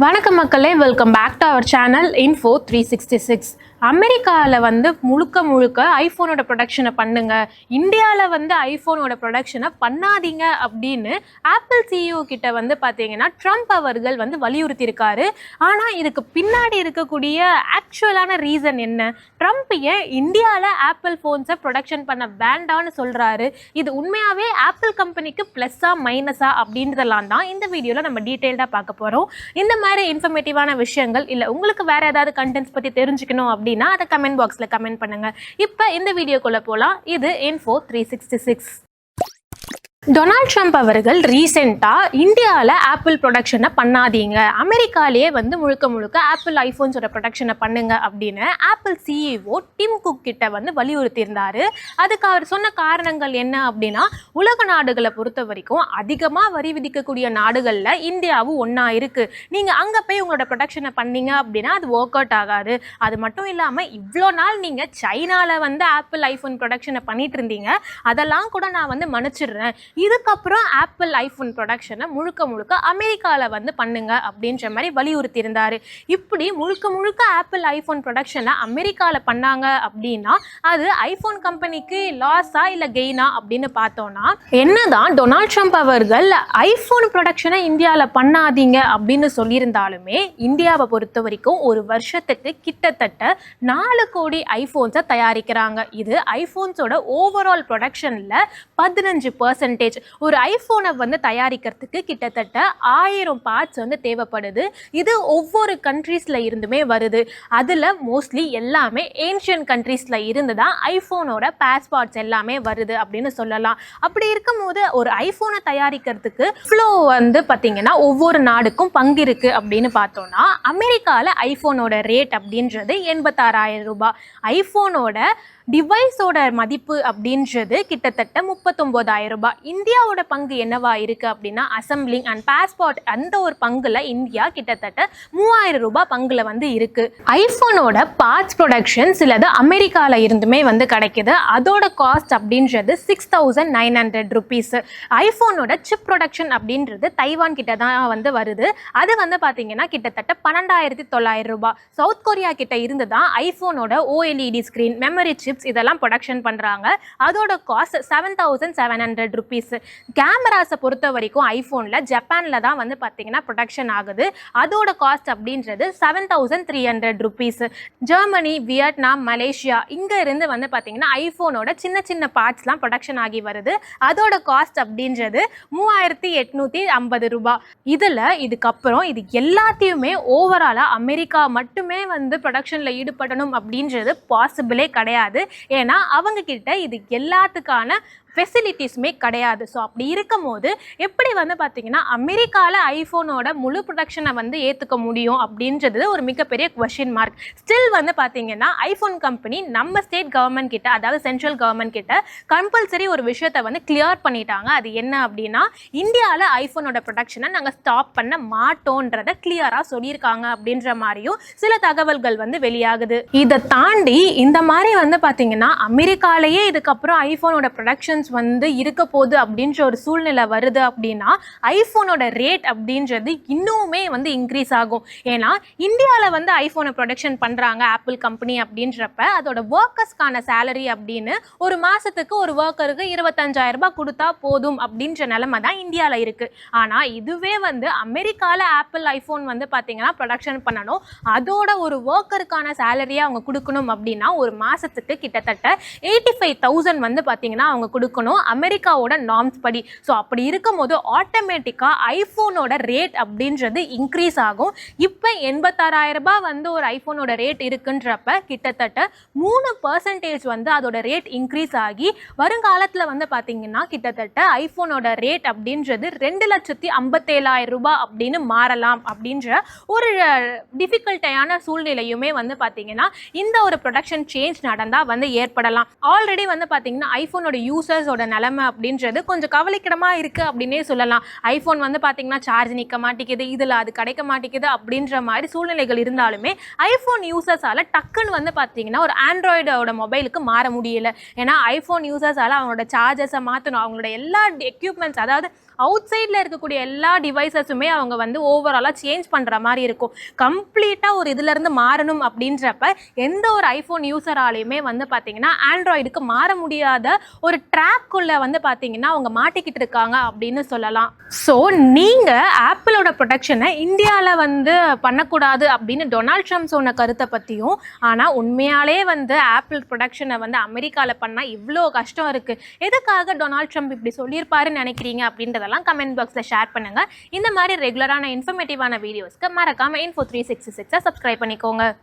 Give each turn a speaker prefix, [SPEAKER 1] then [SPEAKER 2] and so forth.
[SPEAKER 1] வணக்கம் மக்களே, welcome back to our channel Info 366. அமெரிக்காவில் முழுக்க ஐஃபோனோட ப்ரொடக்ஷனை பண்ணுங்க, இந்தியாவில் ஐஃபோனோட ப்ரொடக்ஷனை பண்ணாதீங்க அப்படின்னு ஆப்பிள் சிஇஓ கிட்ட பார்த்தீங்கன்னா ட்ரம்ப் அவர்கள் வலியுறுத்தியிருக்காரு. ஆனால் இதுக்கு பின்னாடி இருக்கக்கூடிய ஆக்சுவலான ரீசன் என்ன? ட்ரம்ப் ஏன் இந்தியாவில் ஆப்பிள் ஃபோன்ஸை ப்ரொடக்ஷன் பண்ண வேண்டான்னு சொல்கிறாரு? இது உண்மையாகவே ஆப்பிள் கம்பெனிக்கு ப்ளஸ்ஸா மைனஸா அப்படின்றதெல்லாம் தான் இந்த வீடியோவில் நம்ம டீட்டெயில்டாக பார்க்க போகிறோம். இந்த மாதிரி இன்ஃபர்மேட்டிவான விஷயங்கள் இல்லை உங்களுக்கு வேறு ஏதாவது கண்டென்ட்ஸ் பற்றி தெரிஞ்சுக்கணும் அப்படின்னா அதை கமெண்ட் பாக்ஸில் கமெண்ட் பண்ணுங்கள். இப்போ இந்த வீடியோக்குள்ளே போகலாம். இது Info 366. டொனால்ட் ட்ரம்ப் அவர்கள் ரீசெண்டாக இந்தியாவில் ஆப்பிள் ப்ரொடக்ஷனை பண்ணாதீங்க, அமெரிக்காலேயே முழுக்க ஆப்பிள் ஐஃபோன்ஸோட ப்ரொடக்ஷனை பண்ணுங்க அப்படின்னு ஆப்பிள் சிஇஓ டிம் குக் கிட்ட வலியுறுத்தியிருந்தார். அதுக்கு அவர் சொன்ன காரணங்கள் என்ன அப்படின்னா, உலக நாடுகளை பொறுத்த வரைக்கும் அதிகமாக வரி விதிக்கக்கூடிய நாடுகளில் இந்தியாவும் ஒன்றா இருக்குது. நீங்கள் அங்கே போய் உங்களோட ப்ரொடக்ஷனை பண்ணீங்க அப்படின்னா அது ஒர்க் அவுட் ஆகாது. அது மட்டும் இல்லாமல் இவ்வளோ நாள் நீங்கள் சைனாவில் ஆப்பிள் ஐஃபோன் ப்ரொடக்ஷனை பண்ணிட்டு இருந்தீங்க, அதெல்லாம் கூட நான் மன்னிச்சிடுறேன். இதுக்கப்புறம் ஆப்பிள் ஐஃபோன் ப்ரொடக்ஷனை முழுக்க அமெரிக்காவில் பண்ணுங்க அப்படின்ற மாதிரி வலியுறுத்தியிருந்தார். இப்படி முழுக்க ஆப்பிள் ஐஃபோன் ப்ரொடக்ஷனை அமெரிக்காவில் பண்ணாங்க அப்படின்னா அது ஐஃபோன் கம்பெனிக்கு லாஸா இல்லை கெயினா அப்படின்னு பார்த்தோன்னா, என்னதான் டொனால்ட் ட்ரம்ப் அவர்கள் ஐஃபோன் ப்ரொடக்ஷனை இந்தியாவில் பண்ணாதீங்க அப்படின்னு சொல்லியிருந்தாலுமே இந்தியாவை பொறுத்த வரைக்கும் ஒரு வருஷத்துக்கு கிட்டத்தட்ட 4 கோடி ஐஃபோன்ஸை தயாரிக்கிறாங்க. இது ஐஃபோன்ஸோட ஓவரால் ப்ரொடக்ஷனில் 15%. ஒரு ஐஃபோனை தயாரிக்கிறதுக்கு கிட்டத்தட்ட 1000 பார்ட்ஸ் தேவைப்படுது. இது ஒவ்வொரு கண்ட்ரீஸ்ல இருந்துமே வருது. அதில் மோஸ்ட்லி எல்லாமே ஏன்ஷியன் கண்ட்ரீஸ்ல இருந்து தான் ஐஃபோனோட பாஸ்பார்ட்ஸ் எல்லாமே வருது அப்படின்னு சொல்லலாம். அப்படி இருக்கும்போது ஒரு ஐஃபோனை தயாரிக்கிறதுக்கு ஃப்ளோ பார்த்தீங்கன்னா ஒவ்வொரு நாடுக்கும் பங்கு இருக்கு அப்படின்னு பார்த்தோம்னா, அமெரிக்காவில் ஐஃபோனோட ரேட் அப்படின்றது 86,000 ரூபாய். ஐஃபோனோட டிவைஸோட மதிப்பு அப்படின்றது கிட்டத்தட்ட 39,000 ரூபாய். இந்தியாவோட பங்கு என்னவா இருக்கு அப்படின்னா, அசம்பிளிங் அண்ட் பாஸ்போர்ட் அந்த ஒரு பங்குல இந்தியா கிட்டத்தட்ட 3,000 ரூபாய் பங்குல இருக்கு. ஐஃபோனோட பார்ட்ஸ் ப்ரொடக்ஷன் சிலது அமெரிக்கால இருந்துமே கிடைக்குது. அதோட காஸ்ட் அப்படின்றது 6,900 ருபீஸ். ஐஃபோனோட சிப் ப்ரொடக்ஷன் அப்படின்றது தைவான் கிட்ட தான் வருது. அது பார்த்தீங்கன்னா கிட்டத்தட்ட 12,900 ரூபாய். சவுத் கொரியா கிட்ட இருந்து தான் ஐஃபோனோட OLED ஸ்கிரீன், மெமரி சிப்ஸ் இதெல்லாம் ப்ரொடக்ஷன் பண்றாங்க. அதோட காஸ்ட் 7,700 ருபீஸ். கேமராஸை பொறுத்த வரைக்கும் ஐஃபோன்ல ஜப்பான்ல தான் பார்த்தீங்கன்னா ப்ரொடக்ஷன் ஆகுது. அதோட காஸ்ட் அப்படின்றது 7,300 ருபீஸ். ஜெர்மனி, வியட்நாம், மலேசியா இங்க இருந்து பார்த்தீங்கன்னா ஐஃபோனோட சின்ன பார்ட்ஸ்லாம் ப்ரொடக்ஷன் ஆகி வருது. அதோட காஸ்ட் அப்படின்றது 3,850 ரூபாய். இதுக்கப்புறம் இது எல்லாத்தையுமே ஓவராலா அமெரிக்கா மட்டுமே ப்ரொடக்ஷன்ல ஈடுபடணும் அப்படின்றது பாசிபிளே கிடையாது. ஏன்னா அவங்க கிட்ட இது எல்லாத்துக்கான ஃபெசிலிட்டிஸுமே கிடையாது. ஸோ அப்படி இருக்கும் போது எப்படி பார்த்தீங்கன்னா அமெரிக்காவில் ஐஃபோனோட முழு ப்ரொடக்ஷனை ஏற்றுக்க முடியும் அப்படின்றது ஒரு மிகப்பெரிய குவெஸ்டின் மார்க். ஸ்டில் பார்த்தீங்கன்னா ஐஃபோன் கம்பெனி நம்ம ஸ்டேட் கவர்மெண்ட் கிட்ட, அதாவது சென்ட்ரல் கவர்மெண்ட் கிட்ட கம்பல்சரி ஒரு விஷயத்தை கிளியர் பண்ணிட்டாங்க. அது என்ன அப்படின்னா, இந்தியாவில் ஐஃபோனோட ப்ரொடக்ஷனை நாங்கள் ஸ்டாப் பண்ண மாட்டோன்றதை கிளியராக சொல்லியிருக்காங்க அப்படின்ற மாதிரியும் சில தகவல்கள் வெளியாகுது. இதை தாண்டி இந்த மாதிரி பார்த்தீங்கன்னா அமெரிக்காலேயே இதுக்கப்புறம் ஐஃபோனோட ப்ரொடக்ஷன் இருக்க போகுது அப்படின்ற ஒரு சூழ்நிலை வருது அப்படின்னா ஐஃபோனோட ரேட் அப்படின்றது இன்னுமே இன்க்ரீஸ் ஆகும். ஏன்னா இந்தியாவில் ஐஃபோனை ப்ரொடக்ஷன் பண்றாங்க ஆப்பிள் கம்பெனி அப்படின்றப்ப அதோட ஒர்க்கர்ஸ்க்கான சேலரி அப்படின்னு ஒரு மாசத்துக்கு ஒரு ஒர்க்கருக்கு 25,000 ரூபாய் கொடுத்தா போதும் அப்படின்ற நிலைமை தான் இந்தியாவில் இருக்கு. ஆனா இதுவே அமெரிக்காவில் ஆப்பிள் ஐஃபோன் பார்த்தீங்கன்னா ப்ரொடக்ஷன் பண்ணணும், அதோட ஒரு ஒர்க்கருக்கான சேலரியை அவங்க கொடுக்கணும் அப்படின்னா ஒரு மாசத்துக்கு கிட்டத்தட்ட 85,000 பார்த்தீங்கன்னா அவங்க கொடுக்கணும் அமெரிக்காவோட நார்ம்ஸ் படி. ஸோ அப்படி இருக்கும்போது ஆட்டோமேட்டிக்காக ஐஃபோனோட ரேட் அப்படின்றது இன்க்ரீஸ் ஆகும். இப்போ 86,000 ரூபாய் ஒரு ஐஃபோனோட ரேட் இருக்குன்றப்ப கிட்டத்தட்ட 3% அதோட ரேட் இன்க்ரீஸ் ஆகி வருங்காலத்தில் பார்த்தீங்கன்னா கிட்டத்தட்ட ஐஃபோனோட ரேட் அப்படின்றது 2,57,000 ரூபாய் அப்படின்னு மாறலாம் அப்படின்ற ஒரு டிஃபிகல்ட்டான சூழ்நிலையுமே பார்த்தீங்கன்னா இந்த ஒரு ப்ரொடக்ஷன் சேஞ்ச் நடந்தால் ஏற்படலாம். ஆல்ரெடி பார்த்தீங்கன்னா ஐஃபோனோட யூசர்ஸ் நிலைமை அப்படின்றது கொஞ்சம் கவலைக்கிடமா இருக்கு அப்படின்னே சொல்லலாம். ஐபோன் பாத்தீங்கன்னா சார்ஜ் நிக்க மாட்டேங்குது, இதுல அது கிடைக்க மாட்டேங்குது அப்படின்ற மாதிரி சூழ்நிலைகள் இருந்தாலுமே ஐபோன் யூசர்ஸால டக்குன்னு பாத்தீங்கன்னா ஒரு ஆண்ட்ராய்டோட மொபைலுக்கு மாற முடியல. ஏன்னா ஐபோன் யூசர்ஸால அவங்களோட சார்ஜஸை மாற்றணும், அவங்களோட எல்லா எக்யூப்மெண்ட்ஸ், அதாவது அவுட் சைடில் இருக்கக்கூடிய எல்லா டிவைசஸுமே அவங்க வந்து ஓவராலாக சேஞ்ச் பண்ணுற மாதிரி இருக்கும். கம்ப்ளீட்டாக ஒரு இதுலேருந்து மாறணும் அப்படின்றப்ப எந்த ஒரு ஐஃபோன் யூஸராலையுமே வந்து பார்த்தீங்கன்னா ஆண்ட்ராய்டுக்கு மாற முடியாத ஒரு ட்ராக்குள்ளே வந்து பார்த்தீங்கன்னா அவங்க மாட்டிக்கிட்டு இருக்காங்க அப்படின்னு சொல்லலாம். ஸோ நீங்கள் ஆப்பிளோட ப்ரொடக்ஷனை இந்தியாவில் வந்து பண்ணக்கூடாது அப்படின்னு டொனால்ட் ட்ரம்ப் சொன்ன கருத்தை பற்றியும், ஆனால் உண்மையாலே வந்து ஆப்பிள் ப்ரொடக்ஷனை வந்து அமெரிக்காவில் பண்ணால் இவ்வளோ கஷ்டம் இருக்குது, எதுக்காக டொனால்ட் ட்ரம்ப் இப்படி சொல்லியிருப்பாருன்னு நினைக்கிறீங்க அப்படின்றதெல்லாம் கமெண்ட் பாக்ஸில் ஷேர் பண்ணுங்கள். இந்த மாதிரி ரெகுலரான இன்ஃபர்மேட்டிவான வீடியோஸ்க்கு மறக்காமல் Info 366 சப்ஸ்கிரைப் பண்ணிக்கோங்க.